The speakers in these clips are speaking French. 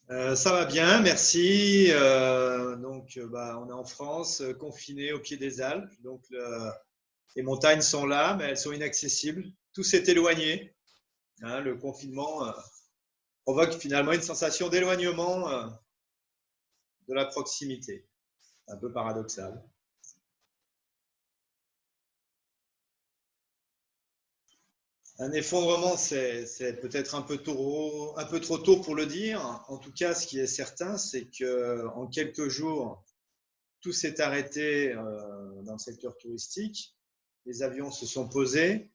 Ça va bien, merci. On est en France, confiné au pied des Alpes. Les montagnes sont là, mais elles sont inaccessibles. Tout s'est éloigné. Hein, le confinement provoque finalement une sensation d'éloignement de la proximité. Un peu paradoxal. Un effondrement, c'est peut-être un peu trop tôt pour le dire. En tout cas, ce qui est certain, c'est qu'en quelques jours, tout s'est arrêté dans le secteur touristique. Les avions se sont posés,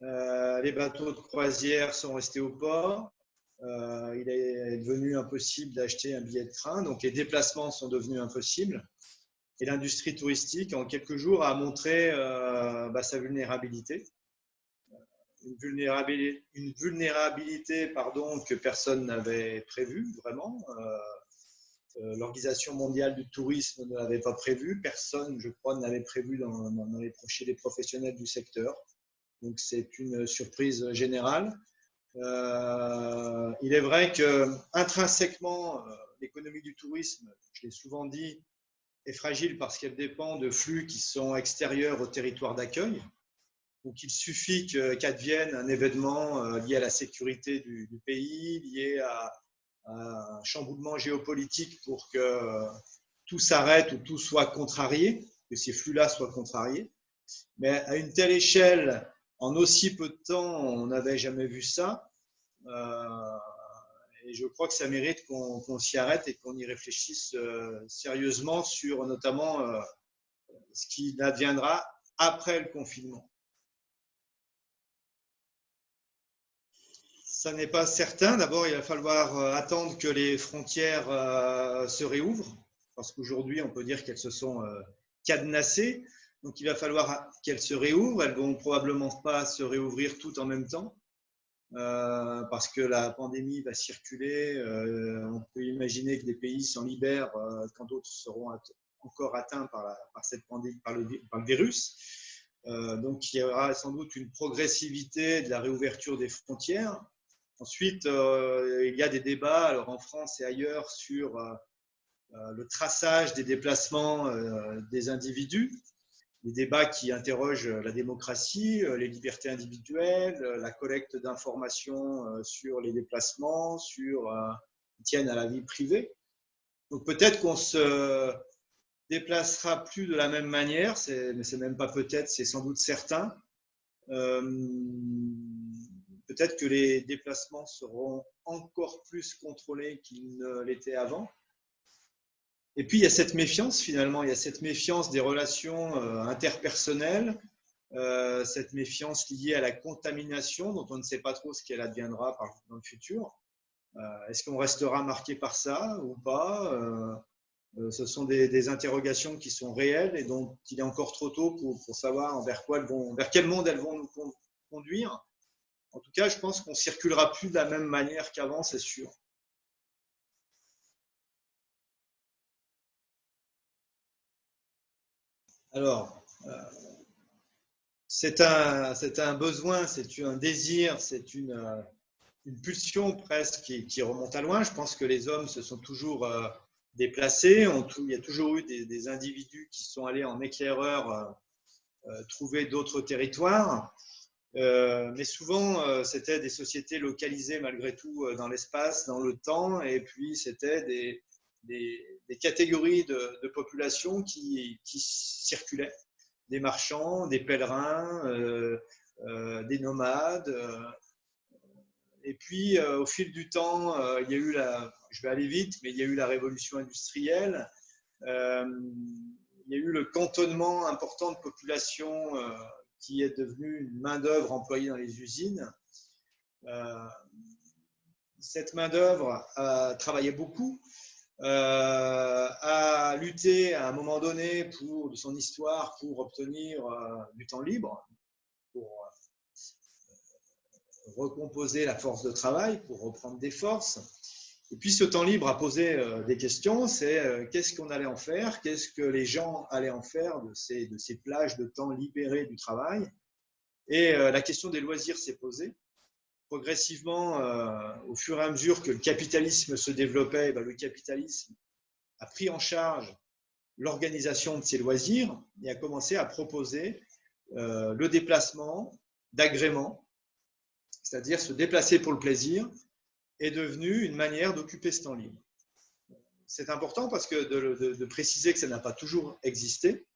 les bateaux de croisière sont restés au port. Il est devenu impossible d'acheter un billet de train, donc les déplacements sont devenus impossibles. Et l'industrie touristique, en quelques jours, a montré sa vulnérabilité. Une vulnérabilité que personne n'avait prévue, vraiment. L'Organisation mondiale du tourisme ne l'avait pas prévu, personne, je crois, ne l'avait prévu chez les professionnels du secteur. Donc c'est une surprise générale. Il est vrai que intrinsèquement, l'économie du tourisme, je l'ai souvent dit, est fragile parce qu'elle dépend de flux qui sont extérieurs au territoire d'accueil. Donc il suffit qu'advienne un événement lié à la sécurité du pays, lié à un chamboulement géopolitique pour que tout s'arrête ou tout soit contrarié, que ces flux-là soient contrariés. Mais à une telle échelle, en aussi peu de temps, on n'avait jamais vu ça. Et je crois que ça mérite qu'on s'y arrête et qu'on y réfléchisse sérieusement sur notamment ce qui adviendra après le confinement. Ça n'est pas certain. D'abord, il va falloir attendre que les frontières se réouvrent, parce qu'aujourd'hui, on peut dire qu'elles se sont cadenassées. Donc, il va falloir qu'elles se réouvrent. Elles ne vont probablement pas se réouvrir toutes en même temps, parce que la pandémie va circuler. On peut imaginer que des pays s'en libèrent quand d'autres seront encore atteints par cette pandémie, par le virus. Donc, il y aura sans doute une progressivité de la réouverture des frontières. Ensuite, il y a des débats, alors en France et ailleurs, sur le traçage des déplacements des individus, des débats qui interrogent la démocratie, les libertés individuelles, la collecte d'informations sur les déplacements, qui tiennent à la vie privée. Donc peut-être qu'on se déplacera plus de la même manière, mais c'est même pas peut-être, c'est sans doute certain. Peut-être que les déplacements seront encore plus contrôlés qu'ils ne l'étaient avant. Et puis, il y a cette méfiance, finalement, il y a cette méfiance des relations interpersonnelles, cette méfiance liée à la contamination, dont on ne sait pas trop ce qu'elle adviendra dans le futur. Est-ce qu'on restera marqué par ça ou pas Ce sont des interrogations qui sont réelles et dont il est encore trop tôt pour savoir vers quel monde elles vont nous conduire. En tout cas, je pense qu'on ne circulera plus de la même manière qu'avant, c'est sûr. Alors, c'est un besoin, c'est un désir, c'est une pulsion presque qui remonte à loin. Je pense que les hommes se sont toujours déplacés. Il y a toujours eu des individus qui sont allés en éclaireur trouver d'autres territoires. Mais souvent, c'était des sociétés localisées malgré tout dans l'espace, dans le temps, et puis c'était des catégories de population qui circulaient, des marchands, des pèlerins, des nomades. Et puis, au fil du temps, il y a eu je vais aller vite, mais il y a eu la révolution industrielle. Euh, il y a eu le cantonnement important de population qui est devenu une main-d'œuvre employée dans les usines. Euh, cette main-d'œuvre a travaillé beaucoup, a lutté à un moment donné de son histoire pour obtenir du temps libre, pour recomposer la force de travail, pour reprendre des forces. Et puis ce temps libre a posé des questions, c'est qu'est-ce qu'on allait en faire, qu'est-ce que les gens allaient en faire de ces plages de temps libérées du travail. Et la question des loisirs s'est posée. progressivement, au fur et à mesure que le capitalisme se développait, le capitalisme a pris en charge l'organisation de ces loisirs et a commencé à proposer le déplacement d'agrément, c'est-à-dire se déplacer pour le plaisir, est devenu une manière d'occuper ce temps libre. C'est important parce que de préciser que ça n'a pas toujours existé.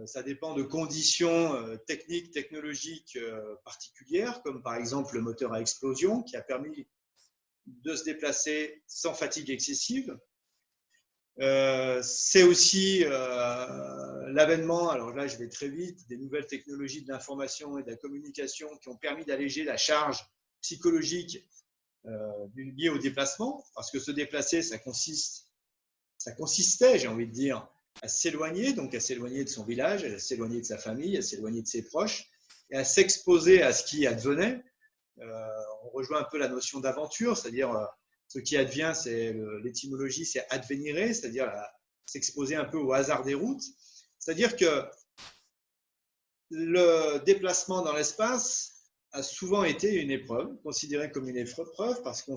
Ça dépend de conditions techniques, technologiques particulières, comme par exemple le moteur à explosion qui a permis de se déplacer sans fatigue excessive. C'est aussi l'avènement, alors là je vais très vite, des nouvelles technologies de l'information et de la communication qui ont permis d'alléger la charge psychologique liée au déplacement, parce que se déplacer, ça consistait, j'ai envie de dire, à s'éloigner, donc à s'éloigner de son village, à s'éloigner de sa famille, à s'éloigner de ses proches, et à s'exposer à ce qui advenait. On rejoint un peu la notion d'aventure, c'est-à-dire ce qui advient, c'est l'étymologie, c'est advenire, c'est-à-dire s'exposer un peu au hasard des routes. C'est-à-dire que le déplacement dans l'espace a souvent été une épreuve, considérée comme une épreuve, parce qu'on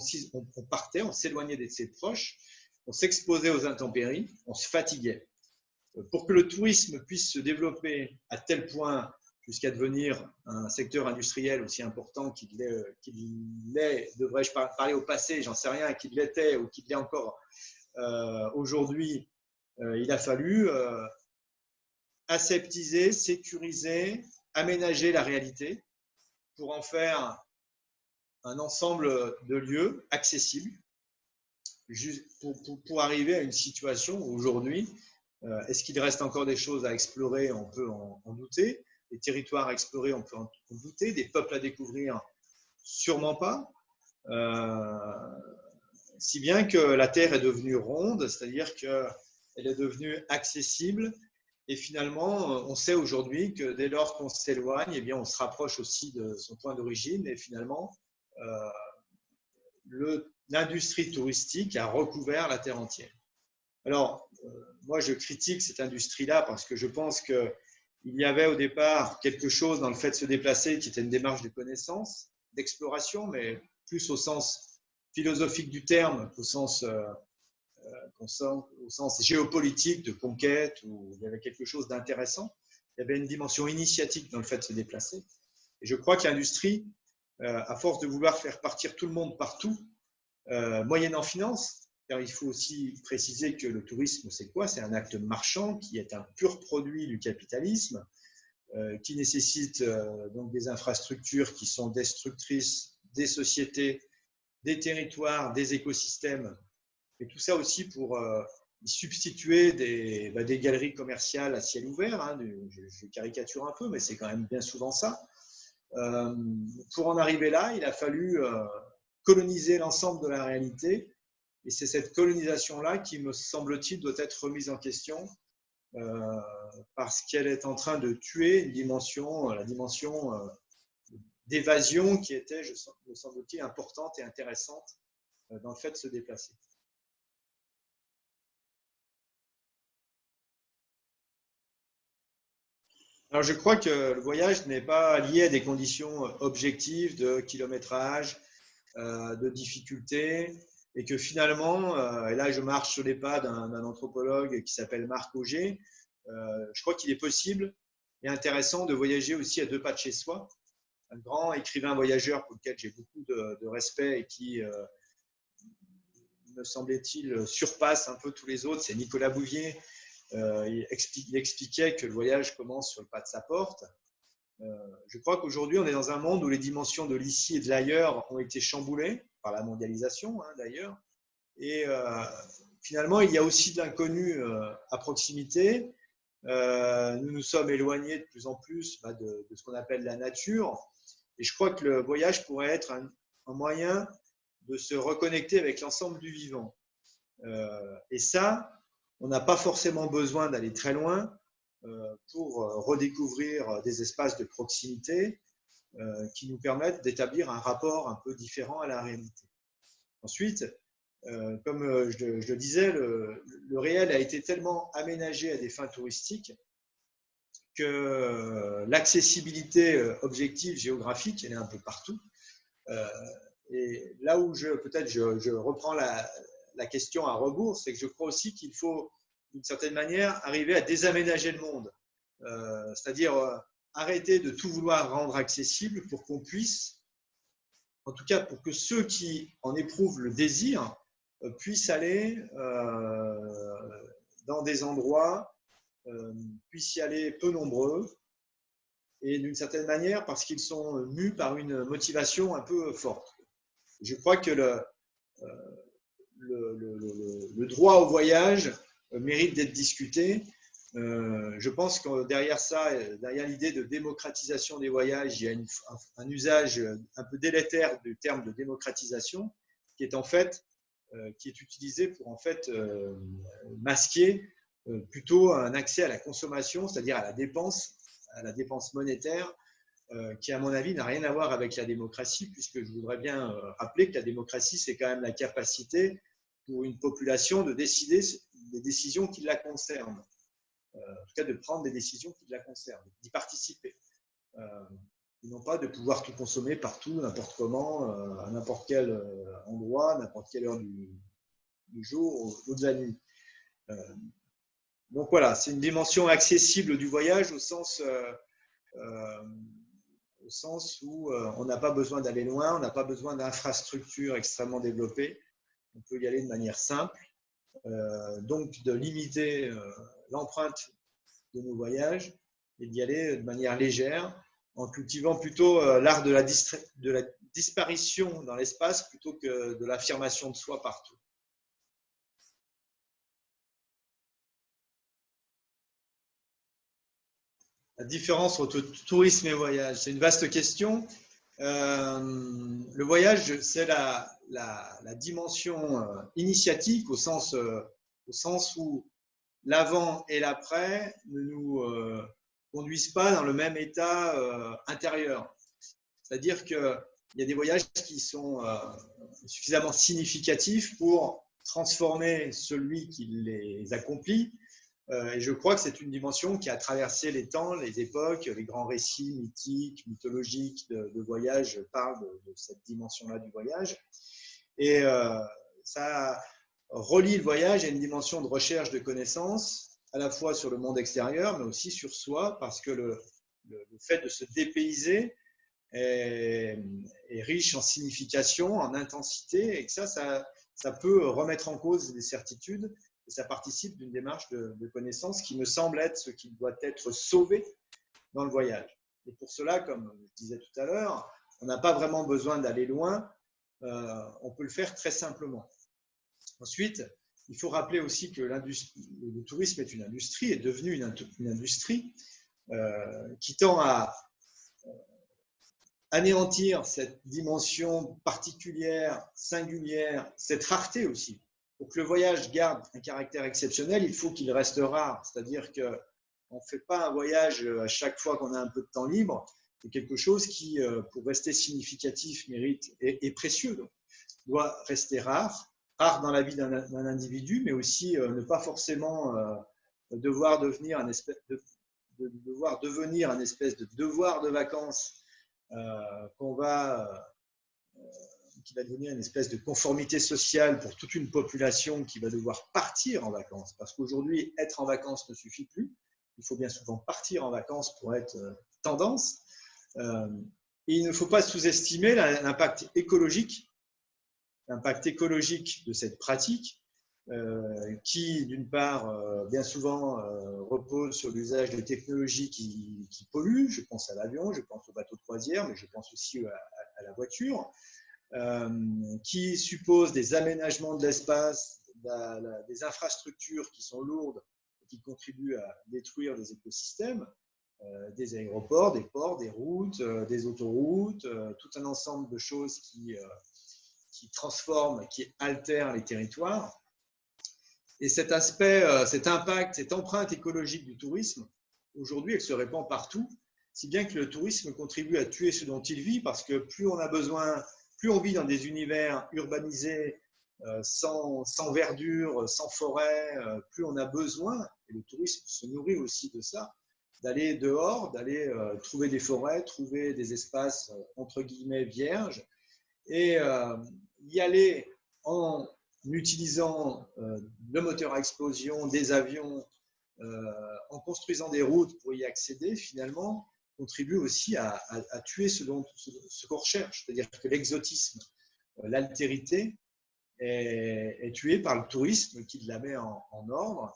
partait, on s'éloignait de ses proches, on s'exposait aux intempéries, on se fatiguait. Pour que le tourisme puisse se développer à tel point jusqu'à devenir un secteur industriel aussi important qu'il l'est, devrais-je parler au passé, j'en sais rien, qu'il l'était ou qu'il l'est encore aujourd'hui, il a fallu aseptiser, sécuriser, aménager la réalité pour en faire un ensemble de lieux accessibles pour arriver à une situation où aujourd'hui, est-ce qu'il reste encore des choses à explorer? On peut en douter. Des territoires à explorer, on peut en douter. Des peuples à découvrir, sûrement pas. Si bien que la Terre est devenue ronde, c'est-à-dire qu'elle est devenue accessible. Et finalement, on sait aujourd'hui que dès lors qu'on s'éloigne, eh bien, on se rapproche aussi de son point d'origine. Et finalement, l'industrie touristique a recouvert la Terre entière. Alors, moi, je critique cette industrie-là parce que je pense qu'il y avait au départ quelque chose dans le fait de se déplacer qui était une démarche de connaissance, d'exploration, mais plus au sens philosophique du terme qu'au sens, au sens géopolitique de conquête, où il y avait quelque chose d'intéressant. Il y avait une dimension initiatique dans le fait de se déplacer. Et je crois que l'industrie, à force de vouloir faire partir tout le monde partout, moyennant finance, car il faut aussi préciser que le tourisme, c'est quoi? C'est un acte marchand qui est un pur produit du capitalisme, qui nécessite donc des infrastructures qui sont destructrices des sociétés, des territoires, des écosystèmes, et tout ça aussi pour y substituer des galeries commerciales à ciel ouvert. Hein, je caricature un peu, mais c'est quand même bien souvent ça. Pour en arriver là, il a fallu coloniser l'ensemble de la réalité. Et c'est cette colonisation-là qui, me semble-t-il, doit être remise en question parce qu'elle est en train de tuer une dimension, la dimension d'évasion qui était, me semble-t-il, importante et intéressante dans le fait de se déplacer. Alors, je crois que le voyage n'est pas lié à des conditions objectives de kilométrage, de difficulté, et que finalement, et là je marche sur les pas d'un anthropologue qui s'appelle Marc Auger, je crois qu'il est possible et intéressant de voyager aussi à deux pas de chez soi. Un grand écrivain voyageur pour lequel j'ai beaucoup de respect et qui, me semblait-il, surpasse un peu tous les autres, c'est Nicolas Bouvier. Il expliquait que le voyage commence sur le pas de sa porte. Je crois qu'aujourd'hui, on est dans un monde où les dimensions de l'ici et de l'ailleurs ont été chamboulées par la mondialisation, hein, d'ailleurs. Et finalement, il y a aussi de l'inconnu à proximité. Nous nous sommes éloignés de plus en plus de ce qu'on appelle la nature. Et je crois que le voyage pourrait être un moyen de se reconnecter avec l'ensemble du vivant. Et ça, on n'a pas forcément besoin d'aller très loin pour redécouvrir des espaces de proximité qui nous permettent d'établir un rapport un peu différent à la réalité. Ensuite, comme je le disais, le réel a été tellement aménagé à des fins touristiques que l'accessibilité objective géographique, elle est un peu partout. Et là où peut-être je reprends la question à rebours, c'est que je crois aussi qu'il faut, d'une certaine manière, arriver à désaménager le monde. C'est-à-dire arrêter de tout vouloir rendre accessible pour qu'on puisse, en tout cas pour que ceux qui en éprouvent le désir, puissent aller dans des endroits, puissent y aller peu nombreux, et d'une certaine manière parce qu'ils sont mus par une motivation un peu forte. Je crois que le droit au voyage mérite d'être discuté. Je pense que derrière ça, derrière l'idée de démocratisation des voyages, il y a un usage un peu délétère du terme de démocratisation, qui est en fait qui est utilisé pour en fait masquer plutôt un accès à la consommation, c'est-à-dire à la dépense monétaire, qui à mon avis n'a rien à voir avec la démocratie, puisque je voudrais bien rappeler que la démocratie, c'est quand même la capacité pour une population de décider des décisions qui la concernent. En tout cas, de prendre des décisions qui la concernent, d'y participer. Et non pas de pouvoir tout consommer partout, n'importe comment, à n'importe quel endroit, n'importe quelle heure du jour ou de la nuit. Donc voilà, c'est une dimension accessible du voyage au sens où on n'a pas besoin d'aller loin, on n'a pas besoin d'infrastructures extrêmement développées. On peut y aller de manière simple, donc de limiter l'empreinte de nos voyages et d'y aller de manière légère, en cultivant plutôt l'art de la disparition dans l'espace plutôt que de l'affirmation de soi partout. La différence entre tourisme et voyage, c'est une vaste question. Le voyage, c'est la dimension initiatique au sens où l'avant et l'après ne nous conduisent pas dans le même état intérieur. C'est-à-dire qu'il y a des voyages qui sont suffisamment significatifs pour transformer celui qui les accomplit. Et je crois que c'est une dimension qui a traversé les temps, les époques, les grands récits mythiques, mythologiques de voyage parlent de cette dimension-là du voyage. Et ça relie le voyage à une dimension de recherche de connaissances, à la fois sur le monde extérieur, mais aussi sur soi, parce que le fait de se dépayser est riche en signification, en intensité, et que ça peut remettre en cause des certitudes, et ça participe d'une démarche de connaissance qui me semble être ce qui doit être sauvé dans le voyage. Et pour cela, comme je disais tout à l'heure, on n'a pas vraiment besoin d'aller loin, on peut le faire très simplement. Ensuite, il faut rappeler aussi que le tourisme est une industrie, est devenu une industrie qui tend à anéantir cette dimension particulière, singulière, cette rareté aussi. Pour que le voyage garde un caractère exceptionnel, il faut qu'il reste rare. C'est-à-dire qu'on ne fait pas un voyage à chaque fois qu'on a un peu de temps libre. C'est quelque chose qui, pour rester significatif, mérite et précieux. Donc, doit rester rare dans la vie d'un individu, mais aussi ne pas forcément devoir devenir un espèce de devoir de vacances qui va devenir une espèce de conformité sociale pour toute une population qui va devoir partir en vacances. Parce qu'aujourd'hui, être en vacances ne suffit plus. Il faut bien souvent partir en vacances pour être tendance. Et il ne faut pas sous-estimer l'impact écologique de cette pratique qui, d'une part, bien souvent repose sur l'usage de technologies qui polluent. Je pense à l'avion, je pense au bateau de croisière, mais je pense aussi à la voiture, qui suppose des aménagements de l'espace, des infrastructures qui sont lourdes et qui contribuent à détruire des écosystèmes, des aéroports, des ports, des routes, des autoroutes, tout un ensemble de choses qui transforment, qui altèrent les territoires. Et cet aspect, cet impact, cette empreinte écologique du tourisme, aujourd'hui, elle se répand partout, si bien que le tourisme contribue à tuer ce dont il vit, parce que plus on vit dans des univers urbanisés, sans verdure, sans forêt, plus on a besoin, et le tourisme se nourrit aussi de ça, d'aller dehors, d'aller trouver des forêts, trouver des espaces entre guillemets vierges, et y aller en utilisant le moteur à explosion des avions, en construisant des routes pour y accéder, finalement, contribue aussi à tuer ce qu'on recherche, c'est-à-dire que l'exotisme, l'altérité est tuée par le tourisme qui la met en ordre,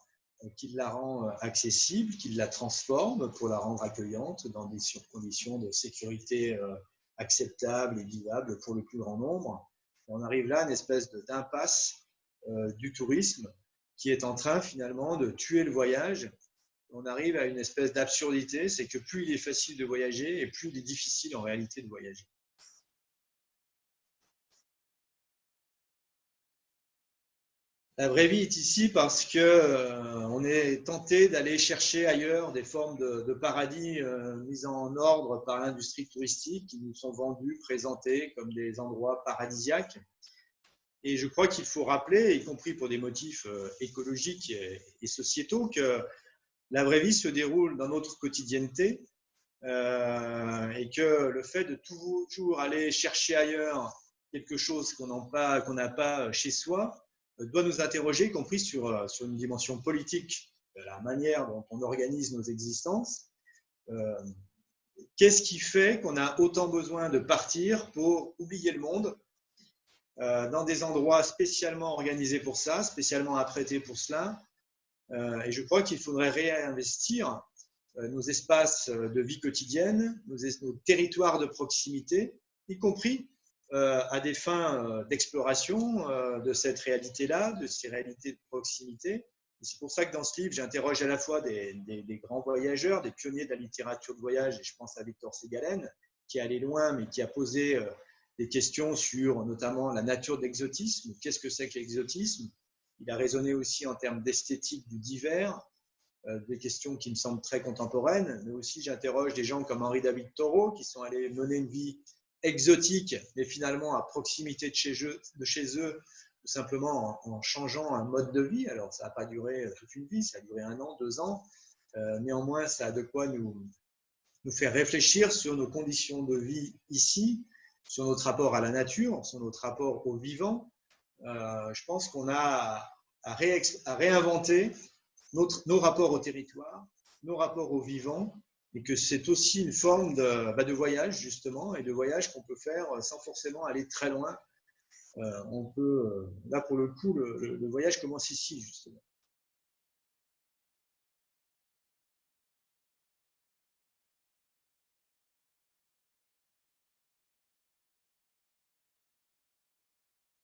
qui la rend accessible, qui la transforme pour la rendre accueillante dans des conditions de sécurité acceptables et vivables pour le plus grand nombre. On arrive là à une espèce d'impasse du tourisme qui est en train finalement de tuer le voyage. On arrive à une espèce d'absurdité, c'est que plus il est facile de voyager et plus il est difficile en réalité de voyager. La vraie vie est ici parce que on est tenté d'aller chercher ailleurs des formes de paradis mises en ordre par l'industrie touristique qui nous sont vendus, présentés comme des endroits paradisiaques. Et je crois qu'il faut rappeler, y compris pour des motifs écologiques et sociétaux, que la vraie vie se déroule dans notre quotidienneté et que le fait de toujours aller chercher ailleurs quelque chose qu'on n'a pas chez soi doit nous interroger, y compris sur une dimension politique, de la manière dont on organise nos existences. Qu'est-ce qui fait qu'on a autant besoin de partir pour oublier le monde dans des endroits spécialement organisés pour ça, spécialement apprêtés pour cela. Et je crois qu'il faudrait réinvestir nos espaces de vie quotidienne, nos territoires de proximité, y compris à des fins d'exploration de cette réalité-là, de ces réalités de proximité. Et c'est pour ça que dans ce livre, j'interroge à la fois des grands voyageurs, des pionniers de la littérature de voyage, et je pense à Victor Ségalen, qui est allé loin, mais qui a posé des questions sur notamment la nature de l'exotisme. Qu'est-ce que c'est que l'exotisme? Il a raisonné aussi en termes d'esthétique du divers, des questions qui me semblent très contemporaines, mais aussi j'interroge des gens comme Henri David Thoreau qui sont allés mener une vie exotique, mais finalement à proximité de chez eux tout simplement en changeant un mode de vie. Alors ça n'a pas duré toute une vie, ça a duré 1 an, 2 ans. Néanmoins, ça a de quoi nous faire réfléchir sur nos conditions de vie ici, sur notre rapport à la nature, sur notre rapport au vivant. Je pense qu'on a à réinventer nos rapports au territoire, nos rapports au vivant, et que c'est aussi une forme de voyage, justement, et de voyage qu'on peut faire sans forcément aller très loin. On peut, là, pour le coup, le voyage commence ici, justement.